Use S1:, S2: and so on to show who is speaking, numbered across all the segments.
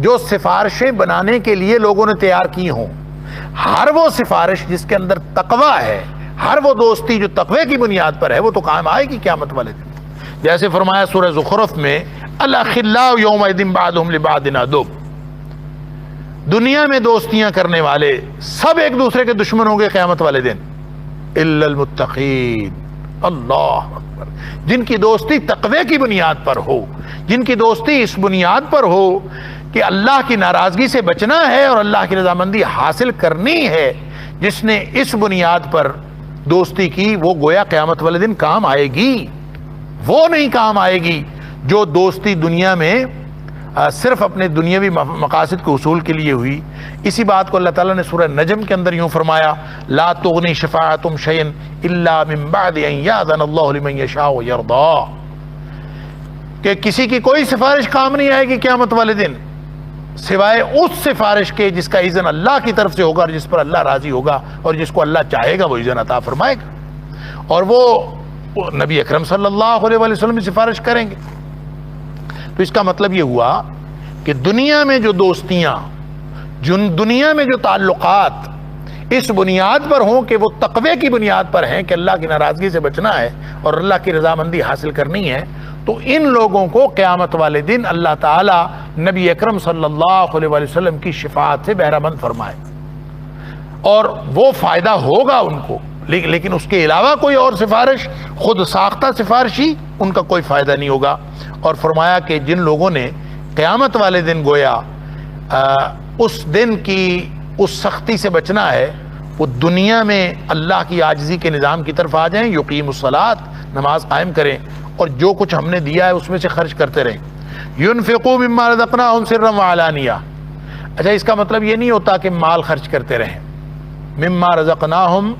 S1: جو سفارشیں بنانے کے لیے لوگوں نے تیار کی ہوں، ہر وہ سفارش جس کے اندر تقوی ہے، ہر وہ دوستی جو تقوی کی بنیاد پر ہے، وہ تو قائم آئے گی قیامت والے دن۔ جیسے فرمایا سورہ زخرف میں الاخلاء یومئذ بعضهم لبعض عدو، دنیا میں دوستیاں کرنے والے سب ایک دوسرے کے دشمن ہوں گے قیامت والے دن، الا المتقین، اللہ اکبر، جن کی دوستی تقوی کی بنیاد پر ہو، جن کی دوستی اس بنیاد پر ہو کہ اللہ کی ناراضگی سے بچنا ہے اور اللہ کی رضامندی حاصل کرنی ہے، جس نے اس بنیاد پر دوستی کی، وہ گویا قیامت والے دن کام آئے گی۔ وہ نہیں کام آئے گی جو دوستی دنیا میں صرف اپنے دنیاوی مقاصد کے حصول کے لیے ہوئی۔ اسی بات کو اللہ تعالیٰ نے سورہ نجم کے اندر یوں فرمایا، لا تغنی شفاعتهم شیئا الا من بعد ان یاذن اللہ لمن یشاء ویرضی، کہ کسی کی کوئی سفارش کام نہیں آئے گی قیامت والے دن سوائے اس سفارش کے جس کا اذن اللہ کی طرف سے ہوگا اور جس پر اللہ راضی ہوگا، اور جس کو اللہ چاہے گا وہ اذن عطا فرمائے گا، اور وہ نبی اکرم صلی اللہ علیہ وسلم کی سفارش کریں گے۔ تو اس کا مطلب یہ ہوا کہ دنیا میں جو دوستیاں، دنیا میں جو تعلقات اس بنیاد پر ہوں کہ وہ تقوی کی بنیاد پر ہیں کہ اللہ کی ناراضگی سے بچنا ہے اور اللہ کی رضامندی حاصل کرنی ہے، تو ان لوگوں کو قیامت والے دن اللہ تعالی نبی اکرم صلی اللہ علیہ وسلم کی شفاعت سے بہرہ مند فرمائے، اور وہ فائدہ ہوگا ان کو، لیکن اس کے علاوہ کوئی اور سفارش، خود ساختہ سفارشی، ان کا کوئی فائدہ نہیں ہوگا۔ اور فرمایا کہ جن لوگوں نے قیامت والے دن گویا اس دن کی اس سختی سے بچنا ہے، وہ دنیا میں اللہ کی عاجزی کے نظام کی طرف آ جائیں، یقیم الصلاۃ، نماز قائم کریں، اور جو کچھ ہم نے دیا ہے اس میں سے خرچ کرتے رہیں، ينفقوا مما رزقناهم سرا وعلانیہ۔ اچھا، اس کا مطلب یہ نہیں ہوتا کہ مال خرچ کرتے رہیں، مما رزقناهم،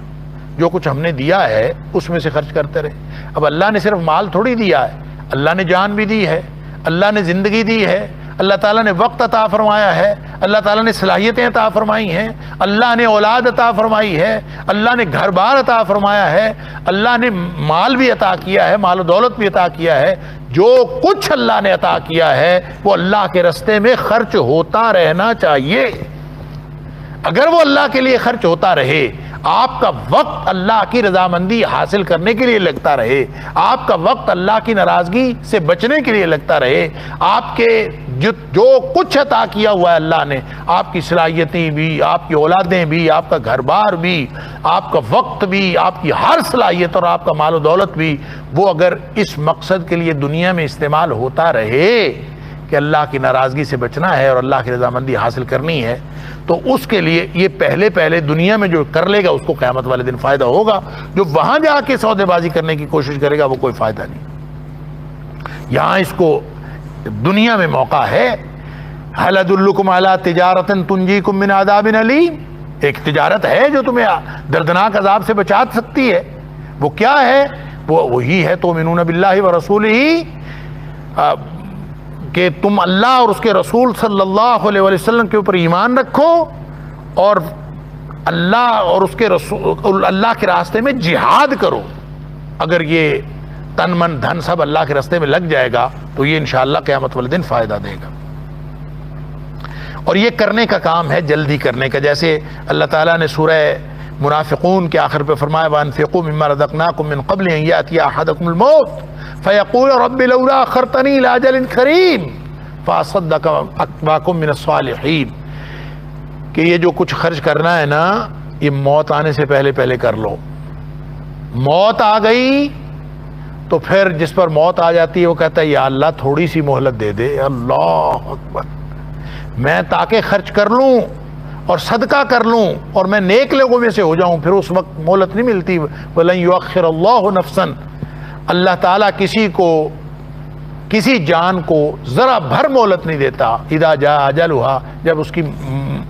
S1: جو کچھ ہم نے دیا ہے اس میں سے خرچ کرتے رہیں۔ اب اللہ نے صرف مال تھوڑی دیا ہے، اللہ نے جان بھی دی ہے، اللہ نے زندگی دی ہے، اللہ تعالیٰ نے وقت عطا فرمایا ہے، اللہ تعالیٰ نے صلاحیتیں عطا فرمائی ہیں، اللہ نے اولاد عطا فرمائی ہے، اللہ نے گھر بار عطا فرمایا ہے، اللہ نے مال بھی عطا کیا ہے، مال و دولت بھی عطا کیا ہے۔ جو کچھ اللہ نے عطا کیا ہے وہ اللہ کے رستے میں خرچ ہوتا رہنا چاہیے۔ اگر وہ اللہ کے لیے خرچ ہوتا رہے، آپ کا وقت اللہ کی رضامندی حاصل کرنے کے لیے لگتا رہے، آپ کا وقت اللہ کی ناراضگی سے بچنے کے لیے لگتا رہے، آپ کے جو کچھ عطا کیا ہوا ہے اللہ نے، آپ کی صلاحیتیں بھی، آپ کی اولادیں بھی، آپ کا گھر بار بھی، آپ کا وقت بھی، آپ کی ہر صلاحیت اور آپ کا مال و دولت بھی، وہ اگر اس مقصد کے لیے دنیا میں استعمال ہوتا رہے کہ اللہ کی ناراضگی سے بچنا ہے اور اللہ کی رضامندی حاصل کرنی ہے، تو اس کے لیے یہ پہلے دنیا میں جو کر لے گا اس کو قیامت والے دن فائدہ ہوگا۔ جو وہاں جا کے سودے بازی کرنے کی کوشش کرے گا وہ کوئی فائدہ نہیں۔ یہاں اس کو دنیا میں موقع ہے۔ هل ادلکم علی تجارۃ تنجیکم من عذاب علیم، ایک تجارت ہے جو تمہیں دردناک عذاب سے بچا سکتی ہے۔ وہ کیا ہے؟ وہی ہے تؤمنون باللہ ورسولہ، کہ تم اللہ اور اس کے رسول صلی اللہ علیہ وسلم کے اوپر ایمان رکھو، اور اللہ اور اس کے رسول، اللہ کے راستے میں جہاد کرو۔ اگر یہ تن من دھن سب اللہ کے راستے میں لگ جائے گا تو یہ انشاءاللہ قیامت والے دن فائدہ دے گا۔ اور یہ کرنے کا کام ہے، جلدی کرنے کا، جیسے اللہ تعالیٰ نے سورہ منافقون کے آخر پہ فرمایا وَأَنفِقُوا مِمَّا رَزَقْنَاكُم مِّن قَبْلِ أَن يَأْتِيَ أَحَدَكُمُ الْمَوْتُ فَيَقُولُ رَبِّ لَوْلَا أَخَّرْتَنِي إِلَىٰ أَجَلٍ قَرِيبٍ فَأَصَّدَّقَ وَأَكُن مِّنَ الصَّالِحِينَ، کہ یہ جو کچھ خرچ کرنا ہے نا، یہ موت آنے سے پہلے کر لو۔ موت آ گئی تو پھر جس پر موت آ جاتی ہے وہ کہتا ہے یا اللہ تھوڑی سی مہلت دے دے، اللہ اکبر، میں تاکہ خرچ کر لوں اور صدقہ کر لوں اور میں نیک لوگوں میں سے ہو جاؤں۔ پھر اس وقت مہلت نہیں ملتی۔ وَلَن يُؤَخِّرَ اللَّهُ نَفْسًا، اللہ تعالیٰ کسی جان کو ذرا بھر مہلت نہیں دیتا۔ اذا جاء اجلها، جب اس کی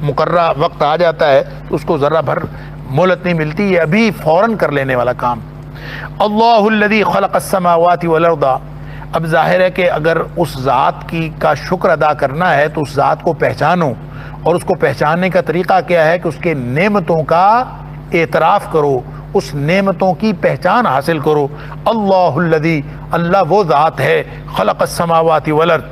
S1: مقررہ وقت آ جاتا ہے تو اس کو ذرا بھر مہلت نہیں ملتی، یہ ابھی فوراً کر لینے والا کام۔ اللہ الذی خلق السماوات والارض، اب ظاہر ہے کہ اگر اس ذات کا شکر ادا کرنا ہے تو اس ذات کو پہچانو، اور اس کو پہچاننے کا طریقہ کیا ہے کہ اس کے نعمتوں کا اعتراف کرو، اس نعمتوں کی پہچان حاصل کرو۔ اللہ الذی، اللہ وہ ذات ہے، خلق السماوات والارض،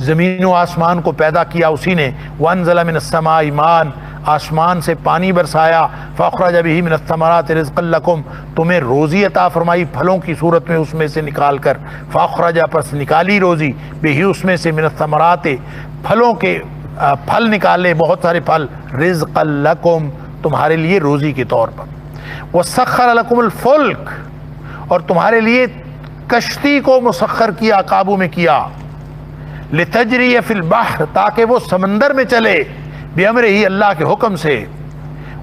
S1: زمین و آسمان کو پیدا کیا اسی نے. وانزل من السماء ماء, آسمان سے پانی برسایا. فاخرج به من الثمرات رزقا لكم, تمہیں روزی عطا فرمائی پھلوں کی صورت میں اس میں سے نکال کر. فاخرج, پس نکالی روزی, به اس میں سے, من الثمرات پھلوں کے پھل نکالے, بہت سارے پھل. رزقا لكم, تمہارے لیے روزی کے طور پر. وسخر لكم الفلک, اور تمہارے لیے کشتی کو مسخر کیا, قابو میں کیا. لتجری فی البحر, تاکہ وہ سمندر میں چلے, بامرہ ہی, اللہ کے حکم سے.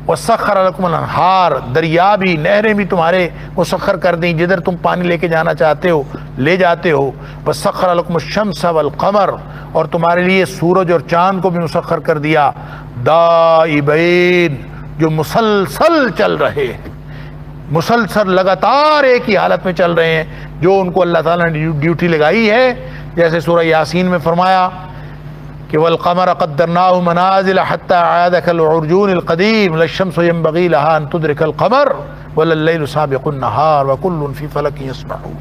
S1: وسخر لکم الانہار, دریا بھی, نہریں بھی تمہارے مسخر کر دیں, جدھر تم پانی لے کے جانا چاہتے ہو لے جاتے ہو. وسخر لکم الشمس والقمر, اور تمہارے لیے سورج اور چاند کو بھی مسخر کر دیا. دائبین, جو مسلسل چل رہے ہیں, مسلسل لگاتار ایک ہی حالت میں چل رہے ہیں, جو ان کو اللہ تعالیٰ نے ڈیوٹی لگائی ہے. جیسے سورہ یاسین میں فرمایا کہ والقمر قدرناہ منازل حتی عاد کالعرجون القدیم لا الشمس ينبغي لها ان تدرك القمر ولا الليل سابق النهار وكل في فلك يسبحون.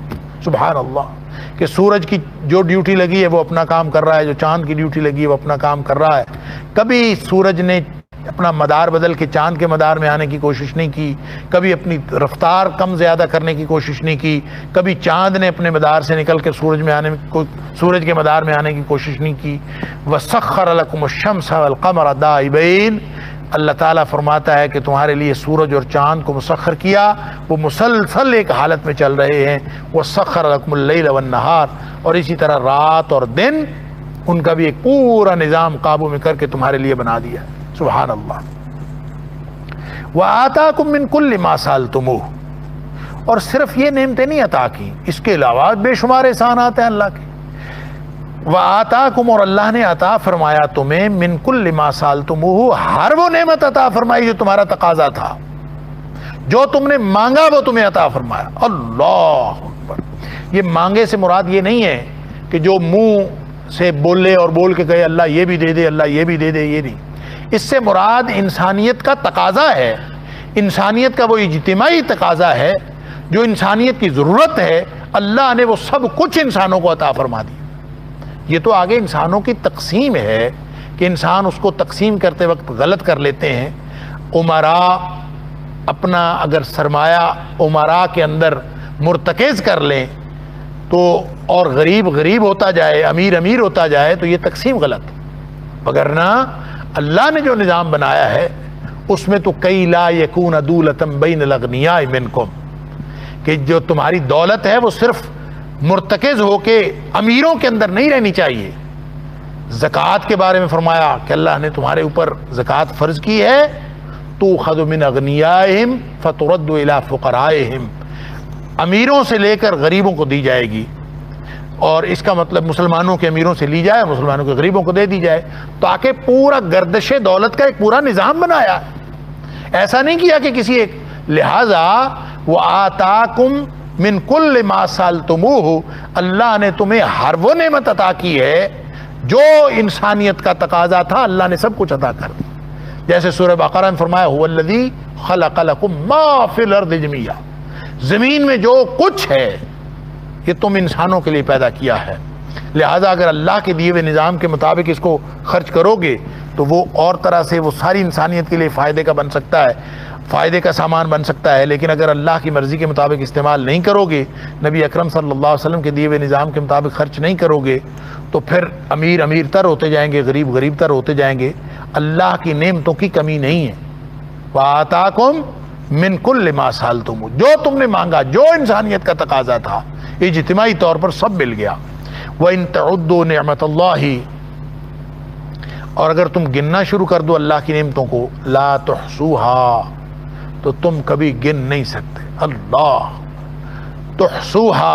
S1: سبحان اللہ, کہ سورج کی جو ڈیوٹی لگی ہے وہ اپنا کام کر رہا ہے, جو چاند کی ڈیوٹی لگی ہے وہ اپنا کام کر رہا ہے. کبھی سورج نے اپنا مدار بدل کے چاند کے مدار میں آنے کی کوشش نہیں کی, کبھی اپنی رفتار کم زیادہ کرنے کی کوشش نہیں کی, کبھی چاند نے اپنے مدار سے نکل کے سورج کے مدار میں آنے کی کوشش نہیں کی. وَسَخَّرَ لَكُمُ الشَّمْسَ وَالْقَمَرَ دَائِبَيْنِ, اللہ تعالیٰ فرماتا ہے کہ تمہارے لیے سورج اور چاند کو مسخر کیا, وہ مسلسل ایک حالت میں چل رہے ہیں. وَسَخَّرَ لَكُمُ اللَّيْلَ وَالنَّهَارَ, اور اسی طرح رات اور دن, ان کا بھی ایک پورا نظام قابو میں کر کے تمہارے لیے بنا دیا. سبحان اللہ. وَآتَاكُم مِّن كُلِّ مَا سَأَلْتُمُوهُ, اور صرف یہ نعمتیں نہیں عطا کی, اس کے علاوہ بے شمار احسانات ہیں اللہ کے. وَآتَاكُم, اور اللہ نے عطا فرمایا تمہیں, مِّن كُلِّ مَا سَأَلْتُمُوهُ, ہر وہ نعمت عطا فرمائی جو تمہارا تقاضا تھا, جو تم نے مانگا وہ تمہیں عطا فرمایا. اللہ اکبر. یہ مانگے سے مراد یہ نہیں ہے کہ جو منہ سے بولے اور بول کے کہے اللہ یہ بھی دے دے, اللہ یہ بھی دے دے, یہ نہیں. اس سے مراد انسانیت کا تقاضا ہے, انسانیت کا وہ اجتماعی تقاضا ہے جو انسانیت کی ضرورت ہے. اللہ نے وہ سب کچھ انسانوں کو عطا فرما دیا. یہ تو آگے انسانوں کی تقسیم ہے کہ انسان اس کو تقسیم کرتے وقت غلط کر لیتے ہیں. امراء اپنا اگر سرمایہ امراء کے اندر مرتکز کر لیں تو, اور غریب غریب ہوتا جائے, امیر امیر ہوتا جائے, تو یہ تقسیم غلط. وگرنہ اللہ نے جو نظام بنایا ہے اس میں تو کئی لا یکون دولۃ بین الاغنیاء منکم, کہ جو تمہاری دولت ہے وہ صرف مرتکز ہو کے امیروں کے اندر نہیں رہنی چاہیے. زکوٰۃ کے بارے میں فرمایا کہ اللہ نے تمہارے اوپر زکوٰۃ فرض کی ہے, تؤخذ من اغنیائہم فترد الی فقرائہم, امیروں سے لے کر غریبوں کو دی جائے گی. اور اس کا مطلب مسلمانوں کے امیروں سے لی جائے, مسلمانوں کے غریبوں کو دے دی جائے, تاکہ پورا گردش دولت کا ایک پورا نظام بنایا. ایسا نہیں کیا کہ کسی ایک. لہذا وَآتَاكُم مِّن كُلِّ مَا سَأَلْتُمُوهُ, اللہ نے تمہیں ہر وہ نعمت عطا کی ہے جو انسانیت کا تقاضا تھا, اللہ نے سب کچھ عطا کر دیا. جیسے سورہ بقرہ میں فرمایا هُوَ الَّذِي خَلَقَ لَكُم مَّا فِي الْأَرْضِ جَمِيعًا, زمین میں جو کچھ ہے یہ تم انسانوں کے لیے پیدا کیا ہے. لہذا اگر اللہ کے دیے ہوئے نظام کے مطابق اس کو خرچ کرو گے تو وہ اور طرح سے وہ ساری انسانیت کے لیے فائدے کا بن سکتا ہے, فائدے کا سامان بن سکتا ہے. لیکن اگر اللہ کی مرضی کے مطابق استعمال نہیں کرو گے, نبی اکرم صلی اللہ علیہ وسلم کے دیے ہوئے نظام کے مطابق خرچ نہیں کرو گے, تو پھر امیر امیر تر ہوتے جائیں گے, غریب غریب تر ہوتے جائیں گے. اللہ کی نعمتوں کی کمی نہیں ہے. وَآتَاكُم مِّن كُلِّ مَا سَأَلْتُمُوهُ, جو تم نے مانگا, جو انسانیت کا تقاضا تھا, اجتماعی طور پر سب مل گیا. وَإِن تَعُدُّوا نِعْمَةَ اللَّهِ, اور اگر تم گننا شروع کر دو اللہ کی نعمتوں کو, لَا تُحْصُوهَا, تو تم کبھی گن نہیں سکتے. اللہ, تحصوها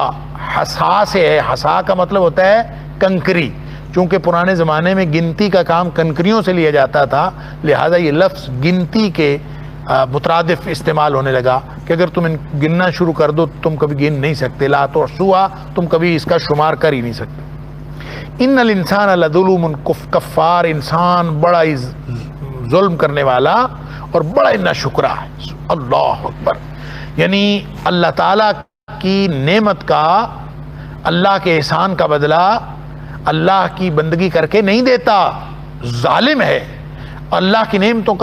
S1: حصا سے ہے, حصا کا مطلب ہوتا ہے کنکری. چونکہ پرانے زمانے میں گنتی کا کام کنکریوں سے لیا جاتا تھا, لہذا یہ لفظ گنتی کے مترادف استعمال ہونے لگا کہ اگر تم گننا شروع کر دو تم کبھی گن نہیں سکتے. لا تحصوها, تم کبھی اس کا شمار کر ہی نہیں سکتے. ان الانسان لظلوم کفار, انسان بڑا ہی ظلم کرنے والا اور بڑا ہی ناشکرا ہے. اللہ اکبر. یعنی اللہ تعالیٰ کی نعمت کا, اللہ کے احسان کا بدلہ اللہ کی بندگی کر کے نہیں دیتا، ظالم ہے، اللہ کی نعمتوں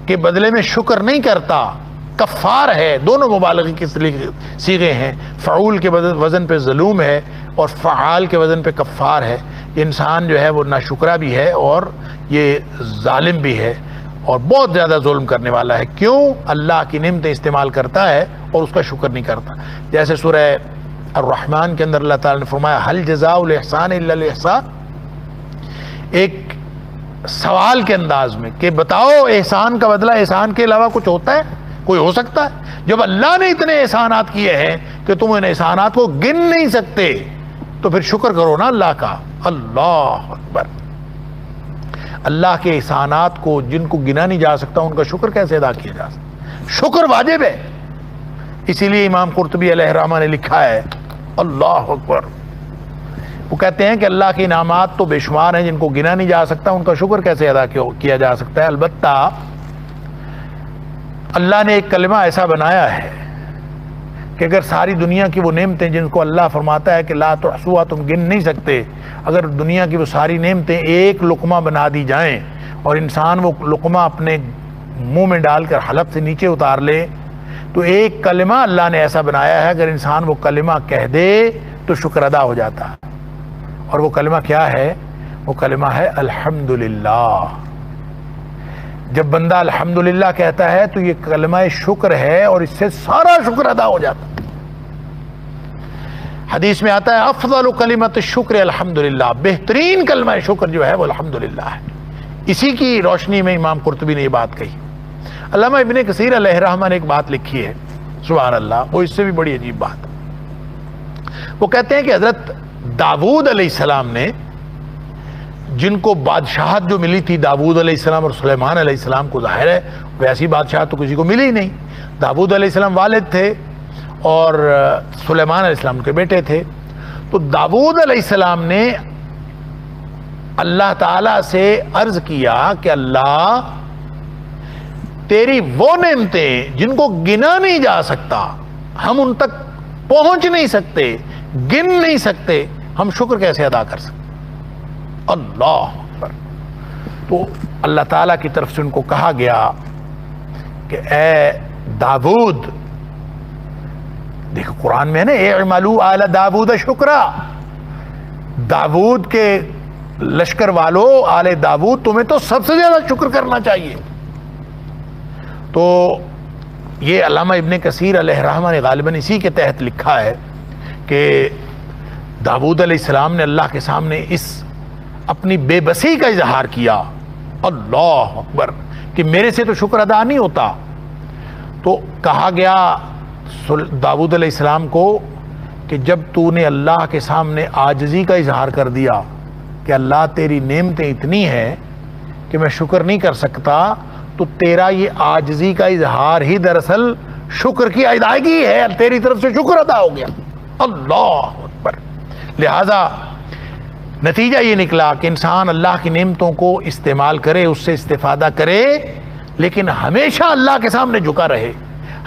S1: کے بدلے میں شکر نہیں کرتا، کفار ہے۔ دونوں مبالغے کے صیغے ہیں، فعول کے وزن پہ ظلوم ہے اور فعال کے وزن پہ کفار ہے۔ یہ انسان جو ہے وہ ناشکرا بھی ہے اور یہ ظالم بھی ہے اور بہت زیادہ ظلم کرنے والا ہے۔ کیوں؟ اللہ کی نعمتیں استعمال کرتا ہے اور اس کا شکر نہیں کرتا۔ جیسے سورہ الرحمن کے اندر اللہ تعالیٰ نے فرمایا هل جزاء الاحسان الا الاحسان، ایک سوال کے انداز میں کہ بتاؤ احسان کا بدلہ احسان کے علاوہ کچھ ہوتا ہے؟ کوئی ہو سکتا ہے؟ جب اللہ نے اتنے احسانات کیے ہیں کہ تم ان احسانات کو گن نہیں سکتے تو پھر شکر کرو نا اللہ کا۔ اللہ اکبر۔ اللہ کے احسانات کو جن کو گنا نہیں جا سکتا ان کا شکر کیسے ادا کیا جا سکتا؟ شکر واجب ہے۔ اسی لیے امام قرطبی علیہ الرحمہ نے لکھا ہے، اللہ اکبر، وہ کہتے ہیں کہ اللہ کے انعامات تو بے شمار ہیں جن کو گنا نہیں جا سکتا، ان کا شکر کیسے ادا کیا جا سکتا ہے؟ البتہ اللہ نے ایک کلمہ ایسا بنایا ہے کہ اگر ساری دنیا کی وہ نعمتیں جن کو اللہ فرماتا ہے کہ لا تحصوها، تم گن نہیں سکتے، اگر دنیا کی وہ ساری نعمتیں ایک لقمہ بنا دی جائیں اور انسان وہ لقمہ اپنے منہ میں ڈال کر حلق سے نیچے اتار لے تو ایک کلمہ اللہ نے ایسا بنایا ہے اگر انسان وہ کلمہ کہہ دے تو شکر ادا ہو جاتا ہے۔ اور وہ کلمہ کیا ہے؟ وہ کلمہ ہے الحمدللہ۔ جب بندہ الحمدللہ کہتا ہے تو یہ کلمہ شکر ہے اور اس سے سارا شکر ادا ہو جاتا ہے۔ حدیث میں آتا ہے افضل کلمۃ الشکر الحمدللہ، بہترین کلمہ شکر جو ہے وہ الحمدللہ ہے۔ اسی کی روشنی میں امام قرطبی نے یہ بات کہی۔ علامہ ابن کثیر علیہ الرحمہ نے ایک بات لکھی ہے، سبحان اللہ، وہ اس سے بھی بڑی عجیب بات۔ وہ کہتے ہیں کہ حضرت داؤد علیہ السلام نے، جن کو بادشاہت جو ملی تھی داؤد علیہ السلام اور سلیمان علیہ السلام کو، ظاہر ہے ویسی بادشاہت تو کسی کو ملی ہی نہیں۔ داؤد علیہ السلام والد تھے اور سلیمان علیہ السلام کے بیٹے تھے۔ تو داؤد علیہ السلام نے اللہ تعالیٰ سے عرض کیا کہ اللہ تیری وہ نعمتیں جن کو گنا نہیں جا سکتا، ہم ان تک پہنچ نہیں سکتے، گن نہیں سکتے، ہم شکر کیسے ادا کر سکتے؟ اللہ اکبر۔ تو اللہ تعالیٰ کی طرف سے ان کو کہا گیا کہ اے داؤد، دیکھو قرآن میں ہے نا اعملوا آل داؤد شکرا، داؤد کے لشکر والو آل داؤد تمہیں تو سب سے زیادہ شکر کرنا چاہیے۔ تو یہ علامہ ابن کثیر علیہ الرحمہ نے غالباً اسی کے تحت لکھا ہے کہ داؤد علیہ السلام نے اللہ کے سامنے اس اپنی بے بسی کا اظہار کیا، اللہ اکبر، کہ میرے سے تو شکر ادا نہیں ہوتا۔ تو کہا گیا داؤد علیہ السلام کو کہ جب تو نے اللہ کے سامنے عاجزی کا اظہار کر دیا کہ اللہ تیری نعمتیں اتنی ہیں کہ میں شکر نہیں کر سکتا، تو تیرا یہ عاجزی کا اظہار ہی دراصل شکر کی ادائیگی ہے، تیری طرف سے شکر ادا ہو گیا، اللہ اکبر۔ لہذا نتیجہ یہ نکلا کہ انسان اللہ کی نعمتوں کو استعمال کرے، اس سے استفادہ کرے، لیکن ہمیشہ اللہ کے سامنے جھکا رہے،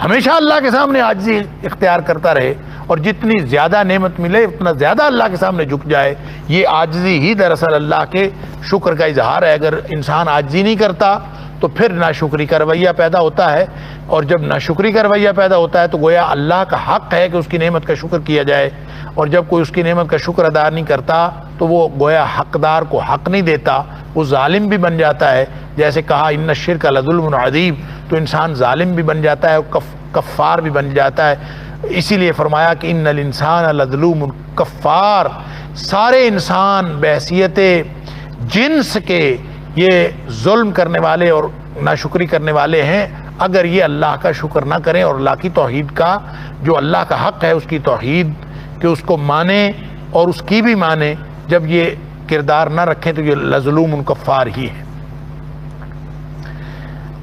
S1: ہمیشہ اللہ کے سامنے عاجزی اختیار کرتا رہے، اور جتنی زیادہ نعمت ملے اتنا زیادہ اللہ کے سامنے جھک جائے۔ یہ عاجزی ہی دراصل اللہ کے شکر کا اظہار ہے۔ اگر انسان عاجزی نہیں کرتا تو پھر ناشکری کا رویہ پیدا ہوتا ہے، اور جب ناشکری کا رویہ پیدا ہوتا ہے تو گویا اللہ کا حق ہے کہ اس کی نعمت کا شکر کیا جائے، اور جب کوئی اس کی نعمت کا شکر ادا نہیں کرتا تو وہ گویا حقدار کو حق نہیں دیتا، وہ ظالم بھی بن جاتا ہے۔ جیسے کہا ان الشرک لظلم عظیم، تو انسان ظالم بھی بن جاتا ہے، کفار بھی بن جاتا ہے۔ اسی لیے فرمایا کہ ان الانسان لظلوم کفار، سارے انسان بحیثیت جنس کے یہ ظلم کرنے والے اور ناشکری کرنے والے ہیں اگر یہ اللہ کا شکر نہ کریں اور اللہ کی توحید کا، جو اللہ کا حق ہے اس کی توحید کہ اس کو مانیں اور اس کی بھی مانیں، جب یہ کردار نہ رکھیں تو یہ لظلوم کفار ہی ہے۔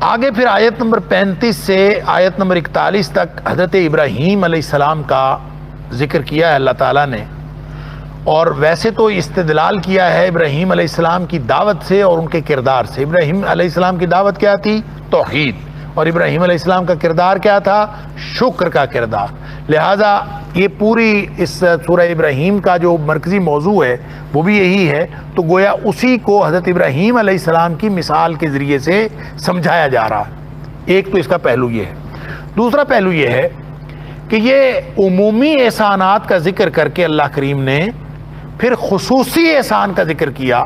S1: آگے پھر آیت نمبر 35 سے آیت نمبر 41 تک حضرت ابراہیم علیہ السلام کا ذکر کیا ہے اللہ تعالیٰ نے، اور ویسے تو استدلال کیا ہے ابراہیم علیہ السلام کی دعوت سے اور ان کے کردار سے۔ ابراہیم علیہ السلام کی دعوت کیا تھی؟ توحید، اور ابراہیم علیہ السلام کا کردار کیا تھا؟ شکر کا کردار. لہذا یہ پوری اس سورہ ابراہیم کا جو مرکزی موضوع ہے وہ بھی یہی ہے. تو گویا اسی کو حضرت ابراہیم علیہ السلام کی مثال کے ذریعے سے سمجھایا جا رہا ہے. ایک تو اس کا پہلو یہ ہے. دوسرا پہلو یہ ہے کہ یہ عمومی احسانات کا ذکر کر کے اللہ کریم نے پھر خصوصی احسان کا ذکر کیا،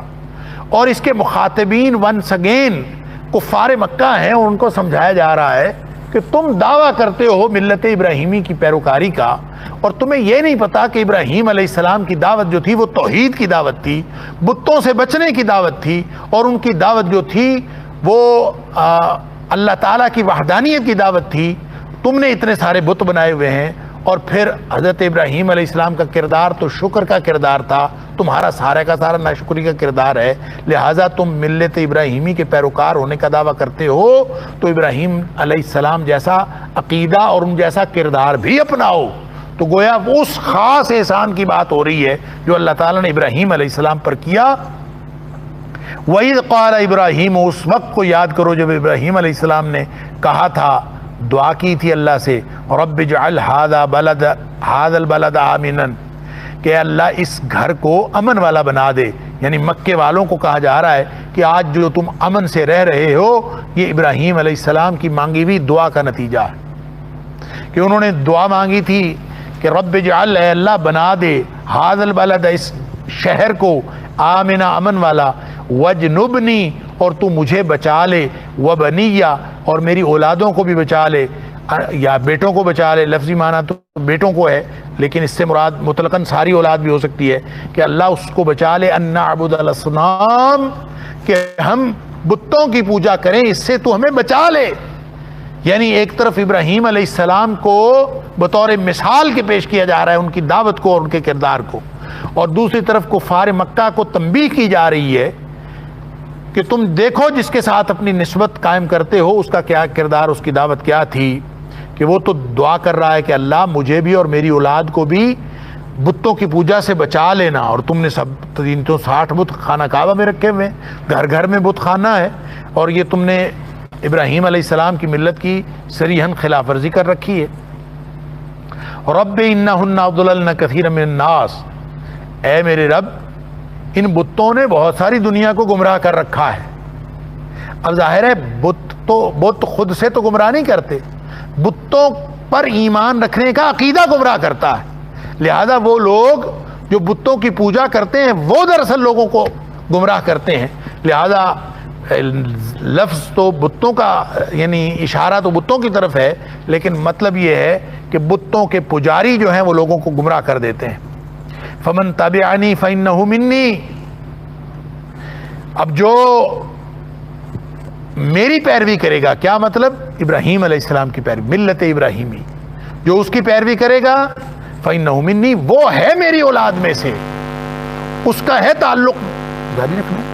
S1: اور اس کے مخاطبین ونس اگین کفار مکہ ہیں، اور ان کو سمجھایا جا رہا ہے کہ تم دعویٰ کرتے ہو ملت ابراہیمی کی پیروکاری کا، اور تمہیں یہ نہیں پتا کہ ابراہیم علیہ السلام کی دعوت جو تھی وہ توحید کی دعوت تھی، بتوں سے بچنے کی دعوت تھی، اور ان کی دعوت جو تھی وہ اللہ تعالیٰ کی وحدانیت کی دعوت تھی. تم نے اتنے سارے بت بنائے ہوئے ہیں، اور پھر حضرت ابراہیم علیہ السلام کا کردار تو شکر کا کردار تھا، تمہارا سارا کا سارا ناشکری کا کردار ہے. لہٰذا تم ملت ابراہیمی کے پیروکار ہونے کا دعویٰ کرتے ہو تو ابراہیم علیہ السلام جیسا عقیدہ اور ان جیسا کردار بھی اپناؤ. تو گویا اس خاص احسان کی بات ہو رہی ہے جو اللہ تعالیٰ نے ابراہیم علیہ السلام پر کیا. وَإِذْ قَالَ ابراہیم، اس وقت کو یاد کرو جب ابراہیم علیہ السلام نے کہا تھا، دعا کی تھی اللہ سے، رب اجعل هذا البلد آمنا، کہ اللہ اس گھر کو امن والا بنا دے. یعنی مکے والوں کو کہا جا رہا ہے کہ آج جو تم امن سے رہ رہے ہو یہ ابراہیم علیہ السلام کی مانگی ہوئی دعا کا نتیجہ ہے. کہ انہوں نے دعا مانگی تھی کہ رب اجعل، اے اللہ بنا دے، هذا البلد، اس شہر کو، آمنا امن والا، وجنبنی، اور تو مجھے بچا لے، وبنیہ، اور میری اولادوں کو بھی بچا لے، یا بیٹوں کو بچا لے. لفظی معنی تو بیٹوں کو ہے لیکن اس سے مراد مطلقاً ساری اولاد بھی ہو سکتی ہے کہ اللہ اس کو بچا لے. ان نعبد الاصنام، کہ ہم بتوں کی پوجا کریں، اس سے تو ہمیں بچا لے. یعنی ایک طرف ابراہیم علیہ السلام کو بطور مثال کے پیش کیا جا رہا ہے ان کی دعوت کو اور ان کے کردار کو، اور دوسری طرف کفار مکہ کو تنبیہ کی جا رہی ہے کہ تم دیکھو جس کے ساتھ اپنی نسبت قائم کرتے ہو اس کا کیا کردار، اس کی دعوت کیا تھی. کہ وہ تو دعا کر رہا ہے کہ اللہ مجھے بھی اور میری اولاد کو بھی بتوں کی پوجا سے بچا لینا. اور تم نے 360 بت خانہ کعبہ میں رکھے ہوئے ہیں، گھر گھر میں بت خانہ ہے، اور یہ تم نے ابراہیم علیہ السلام کی ملت کی صریحاً خلاف ورزی کر رکھی ہے. رب انہن اضللن کثیرا من الناس، اے میرے رب ان بتوں نے بہت ساری دنیا کو گمراہ کر رکھا ہے. اب ظاہر ہے بت خود سے تو گمراہ نہیں کرتے، بتوں پر ایمان رکھنے کا عقیدہ گمراہ کرتا ہے. لہذا وہ لوگ جو بتوں کی پوجا کرتے ہیں وہ دراصل لوگوں کو گمراہ کرتے ہیں. لہذا لفظ تو بتوں کا، یعنی اشارہ تو بتوں کی طرف ہے، لیکن مطلب یہ ہے کہ بتوں کے پجاری جو ہیں وہ لوگوں کو گمراہ کر دیتے ہیں. فمن تبعنی فانہ منی، اب جو میری پیروی کرے گا، کیا مطلب؟ ابراہیم علیہ السلام کی پیروی، ملت ابراہیمی، جو اس کی پیروی کرے گا فانہ منی، وہ ہے میری اولاد میں سے، اس کا ہے تعلق. جاری رکھنا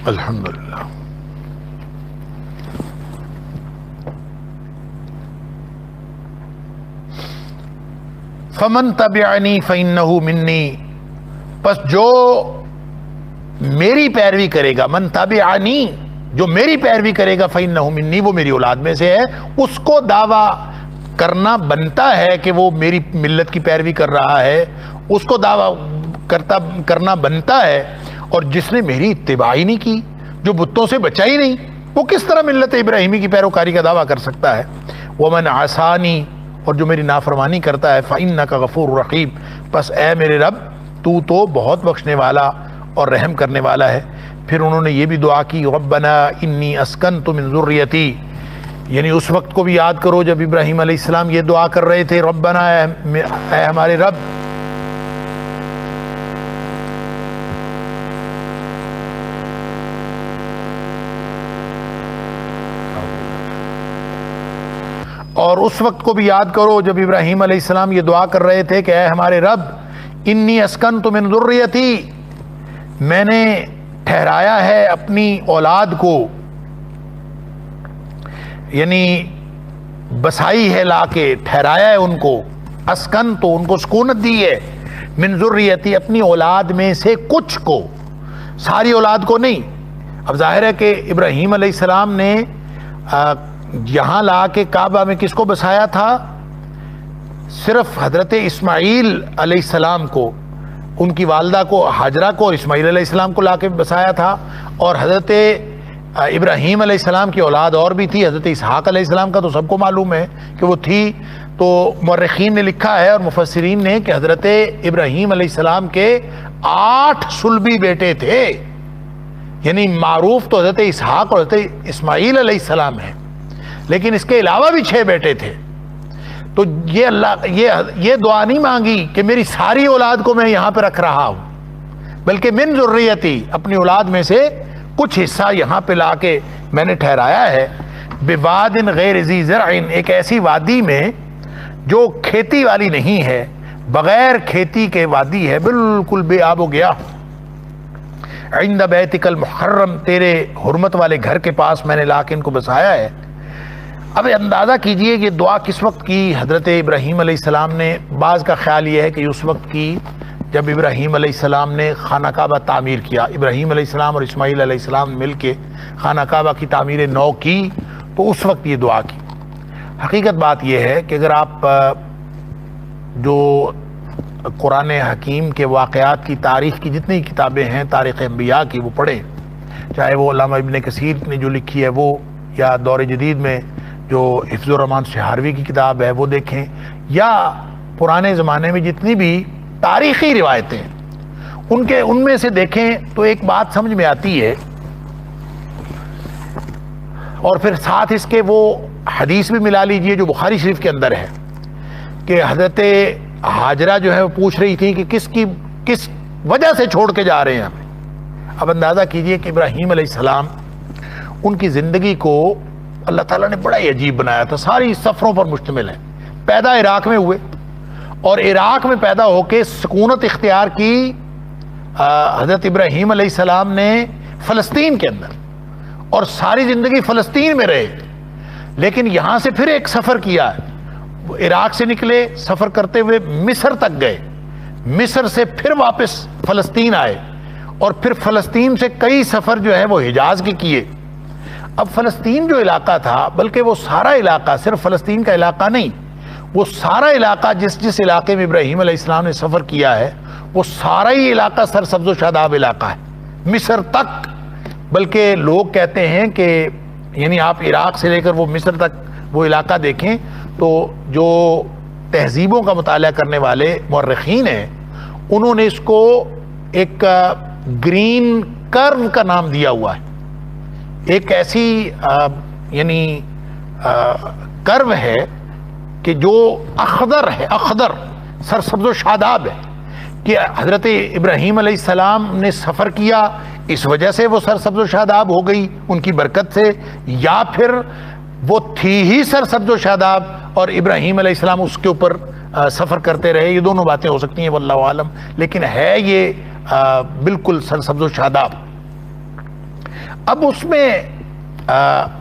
S1: الحمدللہ. فمن تبعنی فانہ منی، پس جو میری پیروی کرے گا، من تبعنی، جو میری پیروی کرے گا، فانہ منی، وہ میری اولاد میں سے ہے. اس کو دعویٰ کرنا بنتا ہے کہ وہ میری ملت کی پیروی کر رہا ہے، اس کو دعویٰ کرنا بنتا ہے. اور جس نے میری اتباع ہی نہیں کی، جو بتوں سے بچا ہی نہیں، وہ کس طرح ملت ابراہیمی کی پیروکاری کا دعویٰ کر سکتا ہے؟ ومن عصانی، اور جو میری نافرمانی کرتا ہے، فإنک غفور رحیم، پس اے میرے رب تو بہت بخشنے والا اور رحم کرنے والا ہے. پھر انہوں نے یہ بھی دعا کی، ربنا انی اسکنت من ذریتی، یعنی اس وقت کو بھی یاد کرو جب ابراہیم علیہ السلام یہ دعا کر رہے تھے، ربنا، اے ہمارے رب، اور اس وقت کو بھی یاد کرو جب ابراہیم علیہ السلام یہ دعا کر رہے تھے کہ اے ہمارے رب انی اسکنت من ذریتی، میں نے ٹھہرایا ہے اپنی اولاد کو، یعنی بسائی ہے، لا کے ٹھہرایا ہے ان کو، اسکن تو ان کو سکونت دی ہے، من ذریتی اپنی اولاد میں سے کچھ کو، ساری اولاد کو نہیں۔ اب ظاہر ہے کہ ابراہیم علیہ السلام نے یہاں لا کے کعبہ میں کس کو بسایا تھا؟ صرف حضرت اسماعیل علیہ السلام کو، ان کی والدہ کو ہاجرہ کو اور اسماعیل علیہ السلام کو لا کے بسایا تھا، اور حضرت ابراہیم علیہ السلام کی اولاد اور بھی تھی، حضرت اسحاق علیہ السلام کا تو سب کو معلوم ہے کہ وہ تھی۔ تو مورخین نے لکھا ہے اور مفسرین نے کہ حضرت ابراہیم علیہ السلام کے 8 صلبی بیٹے تھے، یعنی معروف تو حضرت اسحاق اور حضرت اسماعیل علیہ السلام ہیں، لیکن اس کے علاوہ بھی 6 بیٹے تھے۔ تو یہ اللہ یہ دعا نہیں مانگی کہ میری ساری اولاد کو میں یہاں پہ رکھ رہا ہوں، بلکہ من ذریتی اپنی اولاد میں سے کچھ حصہ یہاں پہ لا کے میں نے ٹھہرایا ہے، بواد غیر ذی زرع، ایک ایسی وادی میں جو کھیتی والی نہیں ہے، بغیر کھیتی کے وادی ہے، بالکل بے آب و گیا، عند بیتک المحرم، تیرے حرمت والے گھر کے پاس میں نے لا کے ان کو بسایا ہے۔ اب اندازہ کیجئے کہ دعا کس وقت کی حضرت ابراہیم علیہ السلام نے۔ بعض کا خیال یہ ہے کہ اس وقت کی جب ابراہیم علیہ السلام نے خانہ کعبہ تعمیر کیا، ابراہیم علیہ السلام اور اسماعیل علیہ السلام مل کے خانہ کعبہ کی تعمیر نو کی، تو اس وقت یہ دعا کی۔ حقیقت بات یہ ہے کہ اگر آپ جو قرآن حکیم کے واقعات کی تاریخ کی جتنی کتابیں ہیں تاریخ انبیاء کی وہ پڑھیں، چاہے وہ علامہ ابن کثیر نے جو لکھی ہے وہ، یا دور جدید میں جو حفظ الرحمان شہاروی کی کتاب ہے وہ دیکھیں، یا پرانے زمانے میں جتنی بھی تاریخی روایتیں ان میں سے دیکھیں، تو ایک بات سمجھ میں آتی ہے، اور پھر ساتھ اس کے وہ حدیث بھی ملا لیجئے جو بخاری شریف کے اندر ہے کہ حضرت ہاجرہ جو ہے وہ پوچھ رہی تھی کہ کس وجہ سے چھوڑ کے جا رہے ہیں ہمیں۔ اب اندازہ کیجئے کہ ابراہیم علیہ السلام، ان کی زندگی کو اللہ تعالیٰ نے بڑا ہی عجیب بنایا تھا، ساری سفروں پر مشتمل ہے۔ پیدا عراق میں ہوئے، اور عراق میں پیدا ہو کے سکونت اختیار کی حضرت ابراہیم علیہ السلام نے فلسطین کے اندر، اور ساری زندگی فلسطین میں رہے، لیکن یہاں سے پھر ایک سفر کیا، عراق سے نکلے، سفر کرتے ہوئے مصر تک گئے، مصر سے پھر واپس فلسطین آئے، اور پھر فلسطین سے کئی سفر جو ہے وہ حجاز کے کیے۔ اب فلسطین جو علاقہ تھا، بلکہ وہ سارا علاقہ، صرف فلسطین کا علاقہ نہیں، وہ سارا علاقہ جس علاقے میں ابراہیم علیہ السلام نے سفر کیا ہے، وہ سارا ہی علاقہ سرسبز و شاداب علاقہ ہے، مصر تک۔ بلکہ لوگ کہتے ہیں کہ یعنی آپ عراق سے لے کر وہ مصر تک وہ علاقہ دیکھیں تو جو تہذیبوں کا مطالعہ کرنے والے مورخین ہیں، انہوں نے اس کو ایک گرین کرو کا نام دیا ہوا ہے، ایک ایسی یعنی کرو ہے کہ جو اخضر ہے، اخضر سرسبز و شاداب ہے، کہ حضرت ابراہیم علیہ السلام نے سفر کیا، اس وجہ سے وہ سرسبز و شاداب ہو گئی ان کی برکت سے، یا پھر وہ تھی ہی سرسبز و شاداب اور ابراہیم علیہ السلام اس کے اوپر سفر کرتے رہے، یہ دونوں باتیں ہو سکتی ہیں واللہ عالم، لیکن ہے یہ بالکل سرسبز و شاداب۔ اب اس میں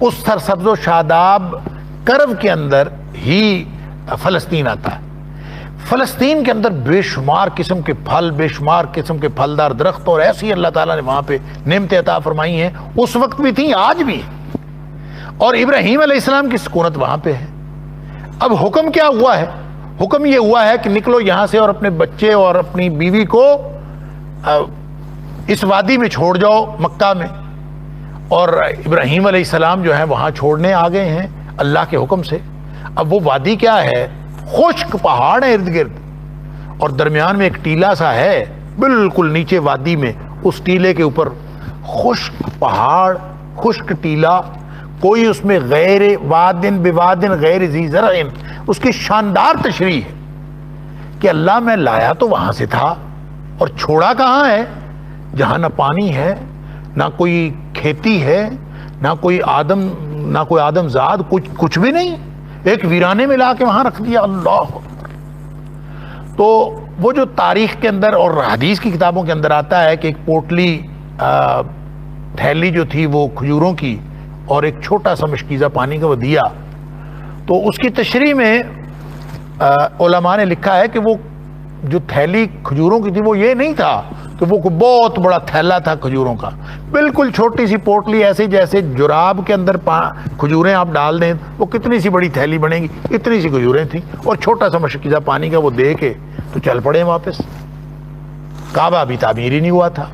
S1: اس سرسبز و شاداب کرو کے اندر ہی فلسطین آتا ہے۔ فلسطین کے اندر بے شمار قسم کے پھل، بے شمار قسم کے پھلدار درخت، اور ایسی اللہ تعالیٰ نے وہاں پہ نعمتیں عطا فرمائی ہیں، اس وقت بھی تھیں، آج بھی ہیں، اور ابراہیم علیہ السلام کی سکونت وہاں پہ ہے۔ اب حکم کیا ہوا ہے؟ حکم یہ ہوا ہے کہ نکلو یہاں سے اور اپنے بچے اور اپنی بیوی کو اس وادی میں چھوڑ جاؤ، مکہ میں، اور ابراہیم علیہ السلام جو ہیں وہاں چھوڑنے آ گئے ہیں اللہ کے حکم سے۔ اب وہ وادی کیا ہے؟ خشک پہاڑ ہے ارد گرد، اور درمیان میں ایک ٹیلا سا ہے، بالکل نیچے وادی میں، اس ٹیلے کے اوپر خشک پہاڑ، خشک ٹیلا، کوئی اس میں غیر وادن بوادن غیر ذی زرع، اس کی شاندار تشریح ہے کہ اللہ میں لایا تو وہاں سے تھا، اور چھوڑا کہاں ہے؟ جہاں نہ پانی ہے، نہ کوئی کھیتی ہے، نہ کوئی آدم زاد، کچھ بھی نہیں، ایک ویرانے میں لا کے وہاں رکھ دیا. اللہ اکبر. تو وہ جو تاریخ کے اندر اور حدیث کی کتابوں کے اندر آتا ہے کہ ایک پوٹلی تھیلی جو تھی وہ کھجوروں کی اور ایک چھوٹا سا مشکیزہ پانی کا وہ دیا. تو اس کی تشریح میں علماء نے لکھا ہے کہ وہ جو تھیلی کھجوروں کی تھی وہ یہ نہیں تھا کہ وہ بہت بڑا تھیلا تھا کھجوروں کا. بالکل چھوٹی سی پوٹلی, ایسے جیسے جراب کے اندر کھجوریں آپ ڈال دیں وہ کتنی سی بڑی تھیلی بنے گی, اتنی سی کھجوریں تھیں اور چھوٹا سا مشکیزہ پانی کا وہ دے کے تو چل پڑے واپس. کعبہ ابھی تعمیر ہی نہیں ہوا تھا,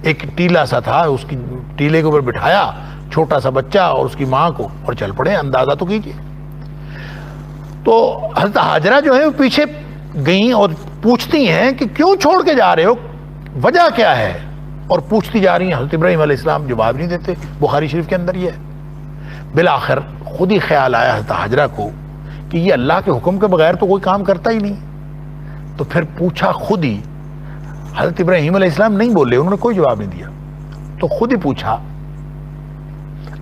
S1: ایک ٹیلا سا تھا, اس کی ٹیلے کے اوپر بٹھایا چھوٹا سا بچہ اور اس کی ماں کو اور چل پڑے. اندازہ تو کیجیے. تو حضرت ہاجرہ جو ہے وہ پیچھے گئیں اور پوچھتی ہیں کہ کیوں چھوڑ کے جا رہے ہو, وجہ کیا ہے, اور پوچھتی جا رہی ہیں. حضرت ابراہیم علیہ السلام جواب نہیں دیتے. بخاری شریف کے اندر یہ ہے. بالآخر خود ہی خیال آیا حضرت ہاجرہ کو کہ یہ اللہ کے حکم کے بغیر تو کوئی کام کرتا ہی نہیں. تو پھر پوچھا خود ہی. حضرت ابراہیم علیہ السلام نہیں بولے, انہوں نے کوئی جواب نہیں دیا. تو خود ہی پوچھا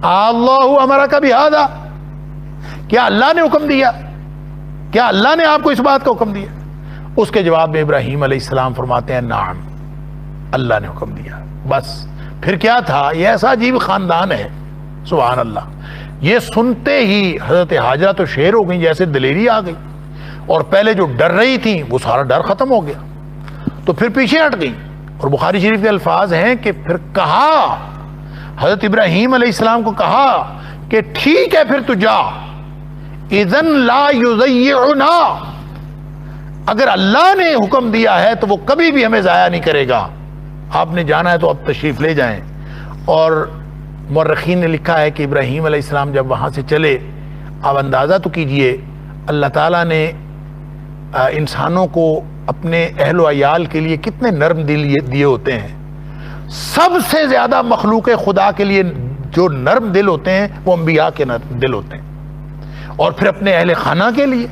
S1: اللہ امرک بہذا, کیا اللہ نے حکم دیا, کیا اللہ نے آپ کو اس بات کا حکم دیا؟ اس کے جواب میں ابراہیم علیہ السلام فرماتے ہیں نعم, اللہ نے حکم دیا. بس پھر کیا تھا, یہ ایسا عجیب خاندان ہے سبحان اللہ. یہ سنتے ہی حضرت ہاجرہ تو شیر ہو گئی, جیسے دلیری آ گئی, اور پہلے جو ڈر رہی تھیں وہ سارا ڈر ختم ہو گیا. تو پھر پیچھے ہٹ گئی. اور بخاری شریف کے الفاظ ہیں کہ پھر کہا, حضرت ابراہیم علیہ السلام کو کہا کہ ٹھیک ہے پھر تو جا, اذن لا یضیعنا, اگر اللہ نے حکم دیا ہے تو وہ کبھی بھی ہمیں ضائع نہیں کرے گا. آپ نے جانا ہے تو اب تشریف لے جائیں. اور مورخین نے لکھا ہے کہ ابراہیم علیہ السلام جب وہاں سے چلے, آپ اندازہ تو کیجئے اللہ تعالیٰ نے انسانوں کو اپنے اہل و عیال کے لیے کتنے نرم دل دیے ہوتے ہیں. سب سے زیادہ مخلوق خدا کے لیے جو نرم دل ہوتے ہیں وہ انبیاء کے نرم دل ہوتے ہیں, اور پھر اپنے اہل خانہ کے لیے.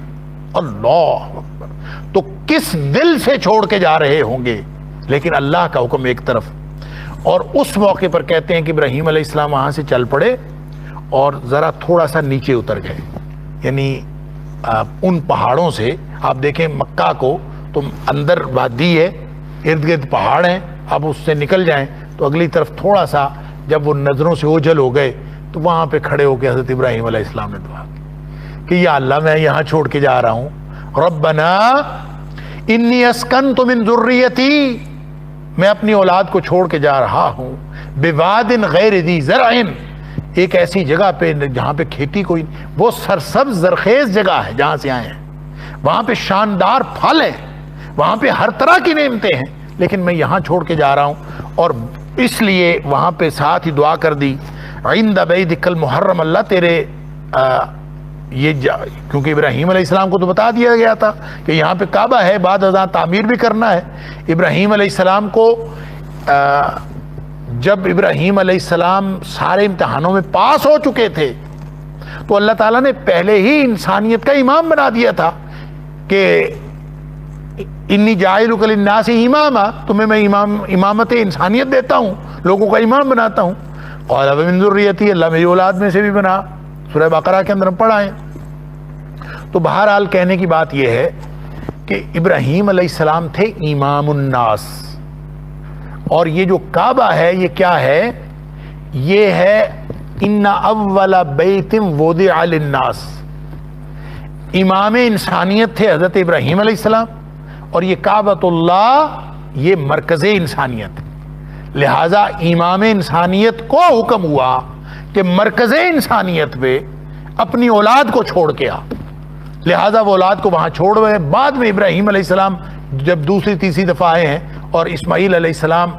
S1: اللہ اکبر. تو کس دل سے چھوڑ کے جا رہے ہوں گے, لیکن اللہ کا حکم ایک طرف. اور اس موقع پر کہتے ہیں کہ ابراہیم علیہ السلام وہاں سے چل پڑے اور ذرا تھوڑا سا نیچے اتر گئے. یعنی ان پہاڑوں سے آپ دیکھیں مکہ کو تو اندر وادی ہے, ارد گرد پہاڑ ہیں, اب اس سے نکل جائیں تو اگلی طرف تھوڑا سا جب وہ نظروں سے اوجھل ہو گئے تو وہاں پہ کھڑے ہو کے حضرت ابراہیم علیہ السلام نے دعا کی کہ یا اللہ میں یہاں چھوڑ کے جا رہا ہوں, ربنا انی اسکنت من ذریتی, میں اپنی اولاد کو چھوڑ کے جا رہا ہوں, بواد غیر ذی زرع, ایک ایسی جگہ پہ جہاں پہ کھیتی کوئی, وہ سرسبز زرخیز جگہ ہے جہاں سے آئے ہیں, وہاں پہ شاندار پھل ہیں, وہاں پہ ہر طرح کی نعمتیں ہیں, لیکن میں یہاں چھوڑ کے جا رہا ہوں. اور اس لیے وہاں پہ ساتھ ہی دعا کر دی عند بیتک المحرم, اللہ تیرے کیونکہ ابراہیم علیہ السلام کو تو بتا دیا گیا تھا کہ یہاں پہ کعبہ ہے, بعد ازاں تعمیر بھی کرنا ہے. ابراہیم علیہ السلام کو جب ابراہیم علیہ السلام سارے امتحانوں میں پاس ہو چکے تھے تو اللہ تعالیٰ نے پہلے ہی انسانیت کا امام بنا دیا تھا کہ انی جاعلک للناس اماما, تمہیں میں امامت انسانیت دیتا ہوں, لوگوں کا امام بناتا ہوں. قال ومن ذریتی, اللہ میری اولاد میں سے بھی بنا, سورہ بقرہ کے اندر ہم پڑھائیں. تو بہرحال کہنے کی بات یہ ہے کہ ابراہیم علیہ السلام تھے امام الناس, اور یہ جو کعبہ ہے یہ کیا ہے, یہ ہے ان اول بیت وضع للناس, امام انسانیت تھے حضرت ابراہیم علیہ السلام, اور یہ کعبۃ اللہ یہ مرکز انسانیت. لہذا امام انسانیت کو حکم ہوا کہ مرکز انسانیت پہ اپنی اولاد کو چھوڑ کے آ, لہذا وہ اولاد کو وہاں چھوڑ گئے. بعد میں ابراہیم علیہ السلام جب دوسری تیسری دفعہ آئے ہیں اور اسماعیل علیہ السلام